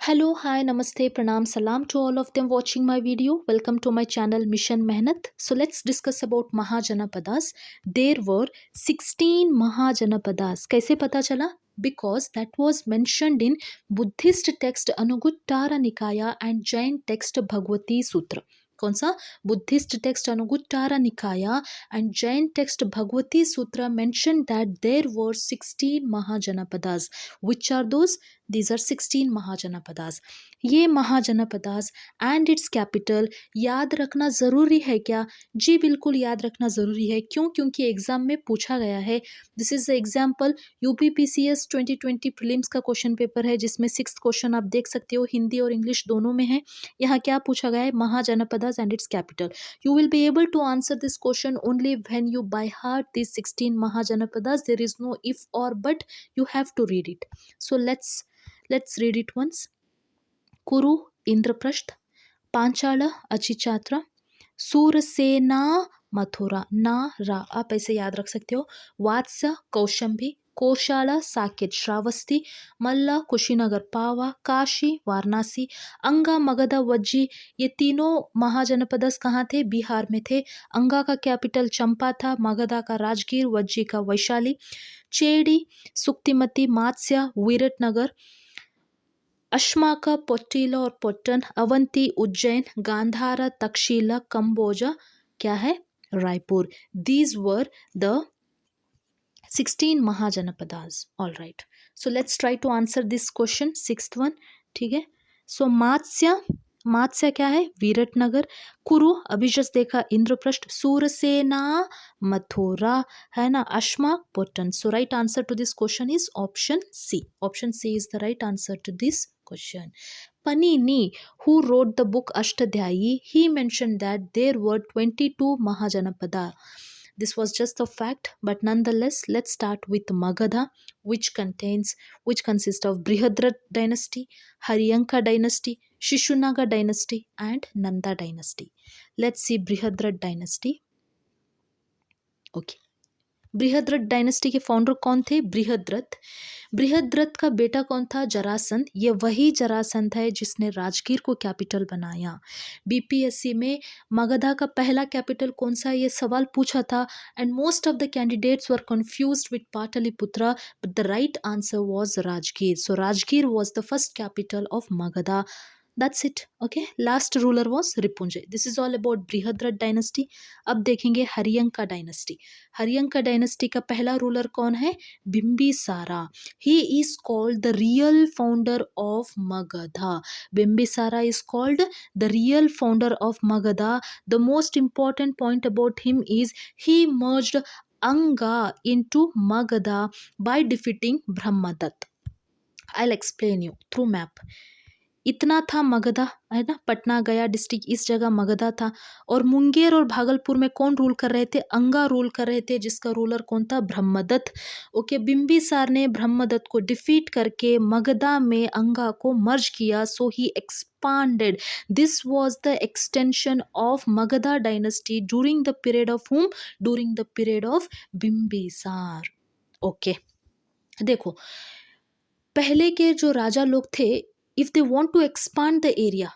Hello, hi, namaste, pranam, salam to all of them watching my video. Welcome to my channel Mission Mehnat. So let's discuss about Mahajanapadas. There were 16 Mahajanapadas. कैसे पता चला? Because that was mentioned in Buddhist text Anuguttara Nikaya and Jain text Bhagavati Sutra. कौन सा? Buddhist text Anguttara Nikaya and Jain text Bhagavati Sutra mentioned that there were 16 mahajanapadas. Which are those? These are 16 mahajanapadas. ये mahajanapadas and it's capital याद रखना ज़रूरी है क्या? जी बिल्कुल याद रखना ज़रूरी है. क्यों? क्योंकि एग्ज़ाम में पूछा गया है. This is the example UPPCS 2020 prelims का क्वेश्चन पेपर है जिसमें 6th क्वेश्चन आप देख सकते हो, हिंदी और इंग्लिश दोनों में है. यहाँ क्या पूछा गया है? Mahajanapadas and it's capital. You will be able to answer this question only when you by heart these 16 Mahajanapadas. There is no if or but. You have to read it. So let's read it once. Kuru Indraprasth, पांचाला अचिचात्रा, सूरसेना Mathura, ना रा आप ऐसे याद रख सकते हो. वात्स्य कौशंबी, कोशाला साकेत श्रावस्ती, मल्ला कुशीनगर पावा, काशी वाराणसी, अंगा मगधा वज्जी. ये तीनों महाजनपदस कहाँ थे? बिहार में थे. अंगा का कैपिटल चंपा था, मगधा का राजगीर, वज्जी का वैशाली. चेडी सुक्तिमती मात्स्य विरटनगर, अश्माका पोट्टिला और पोट्टन, अवंती उज्जैन, गांधारा तक्षशिला, कंबोजा क्या है? Raipur. These were the 16 Mahajanapadas. All right. So let's try to answer this question. Sixth one. ठीक है. So मात्स्य क्या है? विरटनगर. कुरु अभी जस्ट देखा इंद्रप्रस्थ. सूरसेना मथुरा है ना. Asma पोटन. So right answer to this question is option C. Option C is the right answer to this question. Panini, who wrote the book Ashtadhyayi, he mentioned that there were 22 Mahajanapada. This was just a fact, but nonetheless, let's start with Magadha, which consists of Brihadra dynasty, Haryanka dynasty, Shishunaga dynasty, and Nanda dynasty. Let's see Brihadra dynasty. Okay. Brihadratha dynasty के founder कौन थे? बृहद्रथ का बेटा कौन था? जरासंध. ये वही जरासंध है जिसने राजगीर को कैपिटल बनाया. बीपीएससी में मगधा का पहला कैपिटल कौन सा है ये सवाल पूछा था and most of the candidates were confused with Pataliputra, but the right answer was Rajgir. So Rajgir was the first capital of Magadha. That's it. Okay. Last ruler was Ripunjay. This is all about Brihadrat dynasty. अब देखेंगे Haryanka dynasty. Haryanka dynasty का पहला ruler कौन है? बिंबिसारा. He is called the real founder of Magadha. Bimbisara is called the real founder of Magadha. The most important point about him is he merged Anga into Magadha by defeating Brahmadatta. I'll explain you through map. इतना था मगधा है ना, पटना गया district इस जगह मगधा था. और मुंगेर और भागलपुर में कौन रूल कर रहे थे? अंगा रूल कर रहे थे, जिसका रूलर कौन था? ब्रह्मदत्त. ओके. बिंबिसार ने ब्रह्मदत्त को डिफीट करके मगधा में अंगा को मर्ज किया. So he expanded. This was the extension of Magadha dynasty during the period of hmm? During the period of Bimbisara. Okay. देखो पहले के जो राजा लोग थे, if they want to expand the area,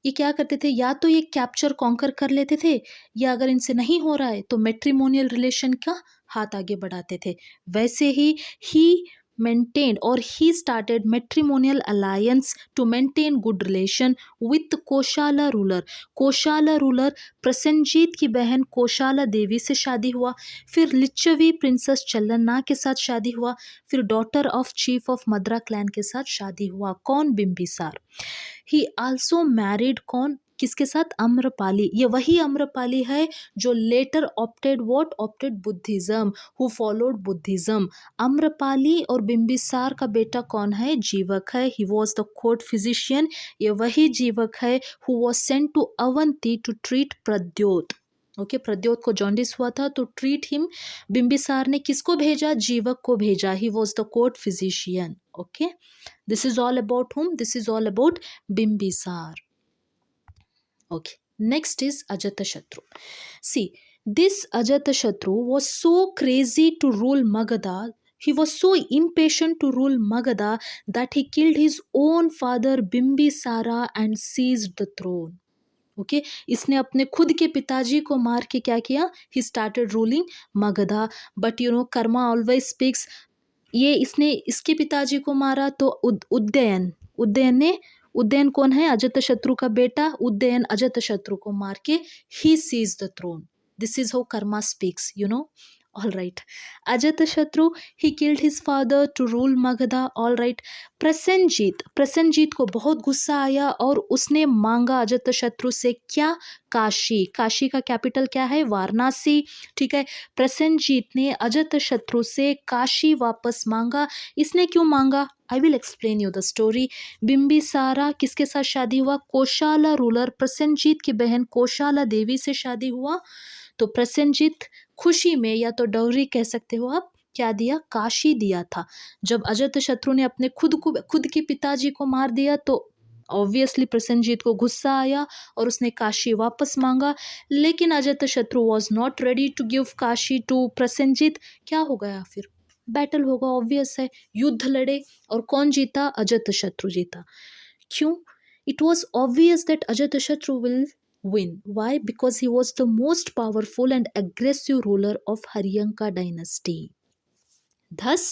ये क्या करते थे? या तो ये कैप्चर कॉन्कर कर लेते थे, या अगर इनसे नहीं हो रहा है तो मैट्रिमोनियल रिलेशन का हाथ आगे बढ़ाते थे. वैसे ही maintained or he started matrimonial alliance to maintain good relation with Kosala ruler. Kosala ruler Prasenjit की बहन कोशाला देवी से शादी हुआ. फिर लिच्छवी प्रिंसेस चल्लन्ना के साथ शादी हुआ. फिर डॉटर ऑफ चीफ ऑफ मद्रा क्लैन के साथ शादी हुआ. कौन? बिंबिसार. ही आल्सो मैरिड कौन? किसके साथ? अम्रपाली. ये वही अम्रपाली है जो later opted Buddhism, who followed Buddhism. Amrapali और बिंबिसार का बेटा कौन है? जीवक है. He was the court physician. ये वही जीवक है who was sent to Avanti to treat Pradyota. Okay. Pradyota को जॉन्डिस हुआ था तो ट्रीट हिम. बिंबिसार ने किसको भेजा? जीवक को भेजा. He was the court physician. Okay. This is all about hmm? This is all about Bimbisara. Okay, next is Ajatashatru. See, this Ajatashatru was so crazy to rule Magadha He was so impatient to rule Magadha that he killed his own father Bimbisara and seized the throne. Okay इसने अपने खुद के पिताजी को मार के क्या किया? He started ruling Magadha. But you know Karma always speaks. ये इसने इसके पिताजी को मारा तो उदयन कौन है? अजातशत्रु का बेटा. उदयन अजातशत्रु को मार के he seize the throne. This is how karma speaks, you know. All right. Ajatashatru, he killed his father to rule Magadha. All right. Prasenjit को बहुत गुस्सा आया और उसने मांगा अजातशत्रु से क्या? काशी. काशी का कैपिटल क्या है? वाराणसी. ठीक है. प्रसेनजीत ने अजातशत्रु से काशी वापस मांगा. इसने क्यों मांगा? I will explain you the story. Bimbisara किसके साथ शादी हुआ? कोशाला रूलर प्रसेनजीत की बहन कोशाला देवी से शादी हुआ. तो प्रसेनजीत खुशी में, या तो डौरी कह सकते हो आप, क्या दिया? काशी दिया था. जब अजातशत्रु ने अपने खुद के पिताजी को मार दिया तो ऑब्वियसली प्रसेनजीत को गुस्सा आया और उसने काशी वापस मांगा. लेकिन Ajatashatru was not ready to give Kashi to Prasenjit. क्या हो गया फिर? बैटल होगा, ऑब्वियस है. युद्ध लड़े और कौन जीता? अजातशत्रु जीता. क्यों? It was obvious that Ajatashatru will win. Why? Because he was the most powerful and aggressive ruler of Haryanka dynasty. Thus,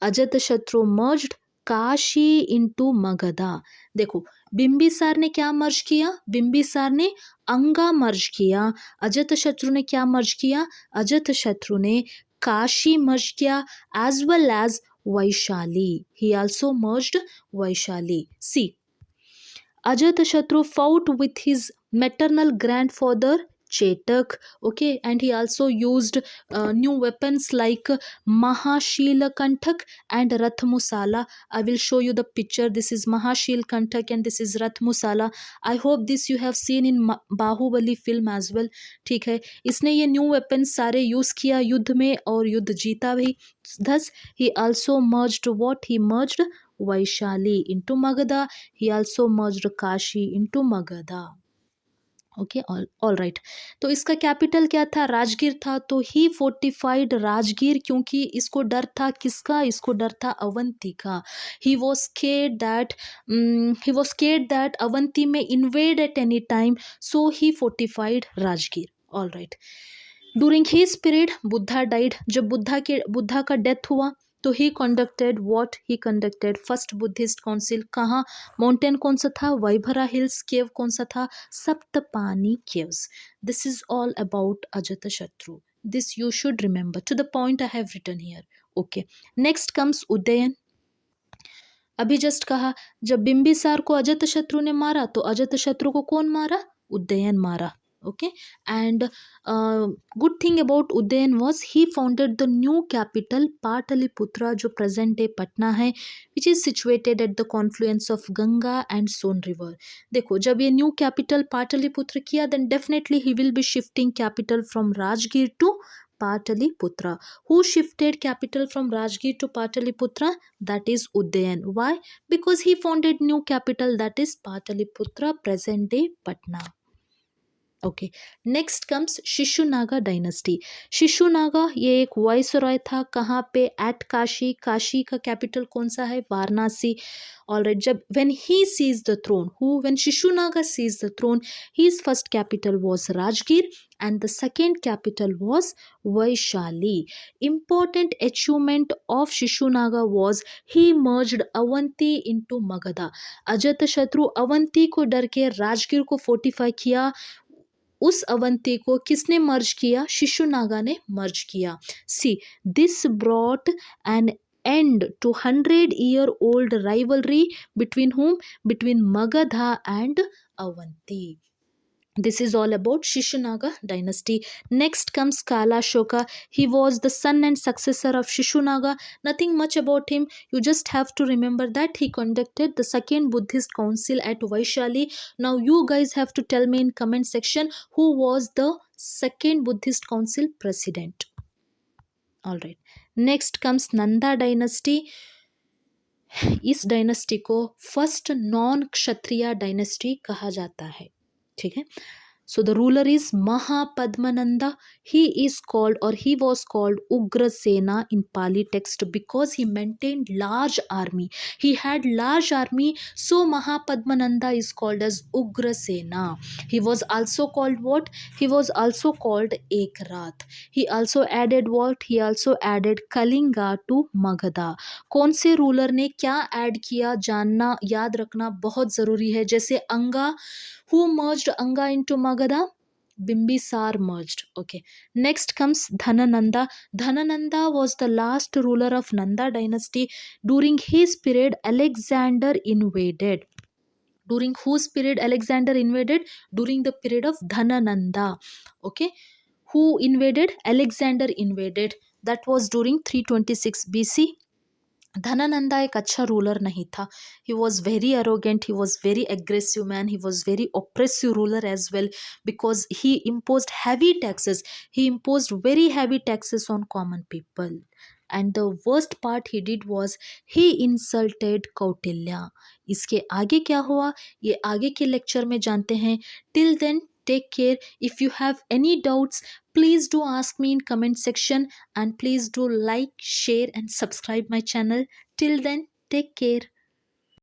Ajatashatru merged Kashi into Magadha. देखो बिंबिसार ने क्या मर्ज किया? बिंबिसार ने अंगा मर्ज किया. अजातशत्रु ने क्या मर्ज किया? अजातशत्रु ने काशी मर्ज किया as well as Vaishali. He also merged Vaishali. See, Ajatashatru fought with his maternal grandfather Chetak, okay, and he also used new weapons like Mahashilkanthak and Rathmusala. I will show you the picture. This is Mahashilkanthak and this is Rathmusala. I hope this you have seen in Bahubali film as well. ठीक है, इसने ये new weapons सारे use किया युद्ध में और युद्ध जीता भी. Thus he also merged what? He merged Vaishali into Magadha. He also merged Kashi into Magadha. Okay, all right. तो इसका कैपिटल क्या था? राजगीर था. तो ही फोर्टिफाइड राजगीर, क्योंकि इसको डर था किसका? इसको डर था अवंती का. He was scared that Avanti may invade at any time, so he fortified Rajgir. All right. During his period Buddha died. जब बुद्धा का डेथ हुआ तो he conducted first Buddhist council. कहाँ? माउंटेन कौन सा था? वैभरा हिल्स. केव कौन सा था? Saptapani caves. This is all about Ajatashatru. This you should remember to the point I have written here. Okay, next comes Udayan. अभी जस्ट कहा जब बिंबिसार को अजातशत्रु ने मारा तो अजातशत्रु को कौन मारा? उदयन मारा. Okay, and good thing about Udayan was he founded the new capital Pataliputra, जो present day पटना है, which is situated at the confluence of Ganga and Son river. देखो जब ये new capital पाटलिपुत्र किया then definitely he will be shifting capital from Rajgir to Pataliputra. Who shifted capital from Rajgir to Pataliputra? That is Udayan. Why? Because he founded new capital, that is Pataliputra, present day Patna. Okay, next comes Shishunaga dynasty. Shishunaga ये एक viceroy था. कहाँ पे? Eight Kashi. Kashi का capital कौन सा है? Varanasi. Alright. जब when he seize the throne, when Shishunaga seize the throne, his first capital was Rajgir and the second capital was Vaishali. Important achievement of Shishunaga was he merged Avanti into Magadha. Ajatashatru Avanti को डर के राजगीर को fortify किया. उस अवंती को किसने मर्ज किया? शिशुनागा ने मर्ज किया. See, this brought an end to 100-year-old rivalry between whom? Between Magadha and Avanti. This is all about Shishunaga dynasty. Next comes Kalashoka. He was the son and successor of Shishunaga. Nothing much about him. You just have to remember that he conducted the second Buddhist council at Vaishali. Now you guys have to tell me in comment section who was the second Buddhist council president. All right. Next comes Nanda dynasty. इस dynasty को first non क्षत्रिय dynasty कहा जाता है. ठीक है. So the ruler is Mahapadmananda. He is called, or he was called, Ugrasena in Pali text because he maintained large army. He had large army, so Mahapadmananda is called as Ugrasena. He was also called what? He was also called Ekrat. He also added what? He also added Kalinga to Magadha. कौन से ruler ने क्या add किया जानना याद रखना बहुत जरूरी है. जैसे अंगा, who merged Anga into Magadha? Bimbisar merged. Okay. Next comes Dhanananda. Dhanananda was the last ruler of Nanda dynasty. During his period, Alexander invaded. During whose period Alexander invaded? During the period of Dhanananda. Okay. Who invaded? Alexander invaded. That was during 326 BC. धनानंदा एक अच्छा ruler नहीं था. He was very arrogant, he was very aggressive man, he was very oppressive ruler as well because he imposed heavy taxes. He imposed very heavy taxes on common people. And the worst part he did was he insulted Kautilya. इसके आगे क्या हुआ ये आगे के lecture में जानते हैं. Till then, take care. If you have any doubts, please do ask me in comment section, and please do like, share and subscribe my channel. Till then, take care.